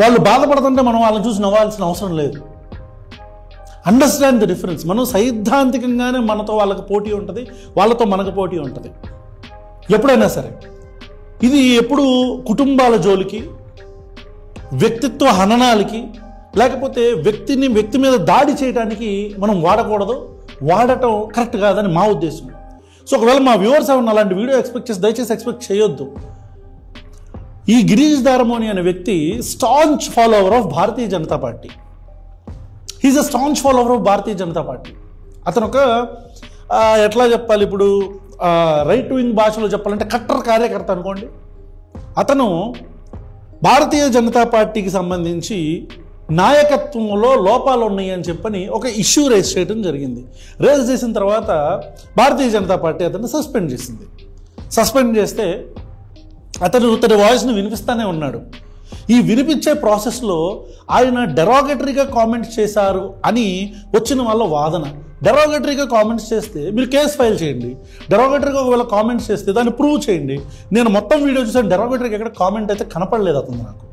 వాళ్ళు బాధపడుతుంటే మనం వాళ్ళని చూసి నవ్వాల్సిన అవసరం లేదు. Understand the difference. మనం సైద్ధాంతికంగానే మనతో వాళ్ళకి పోటీ ఉంటుంది, వాళ్ళతో మనకు పోటీ ఉంటుంది ఎప్పుడైనా సరే. ఇది ఎప్పుడు కుటుంబాల జోలికి, వ్యక్తిత్వ హననాలకి, లేకపోతే వ్యక్తి మీద దాడి చేయడానికి మనం వాడకూడదు. వాడటం కరెక్ట్ కాదని మా ఉద్దేశం. సో ఒకవేళ మా వ్యూవర్స్ ఏమన్నా అలాంటి వీడియో దయచేసి ఎక్స్పెక్ట్ చేయొద్దు. ఈ గిరీష్ దారమోని అనే వ్యక్తి staunch follower of Bharatiya Janata party. He's a staunch follower of Bharatiya Janata party. అతను ఒక ఎట్లా చెప్పాలి, ఇప్పుడు రైట్ వింగ్ భాషలో చెప్పాలంటే కట్టర్ కార్యకర్త అనుకోండి. అతను భారతీయ జనతా పార్టీకి సంబంధించి నాయకత్వంలో లోపాలు ఉన్నాయి అని చెప్పని ఒక ఇష్యూ రేజ్ చేయడం జరిగింది. రేజ్ చేసిన తర్వాత భారతీయ జనతా పార్టీ అతన్ని సస్పెండ్ చేసింది. సస్పెండ్ చేస్తే అతను తన వాయిస్ను వినిపిస్తూనే ఉన్నాడు. ఈ వినిపించే ప్రాసెస్లో ఆయన డెరోగేటరీగా కామెంట్స్ చేశారు అని వచ్చిన వాళ్ళ వాదన. డెరోగేటరీగా కామెంట్స్ చేస్తే మీరు కేసు ఫైల్ చేయండి. డెరోగేటరీగా ఒకవేళ కామెంట్స్ చేస్తే దాన్ని ప్రూవ్ చేయండి. నేను మొత్తం వీడియో చూసాను, డెరోగేటరీగా ఎక్కడ కామెంట్ అయితే కనపడలేదు అతను నాకు.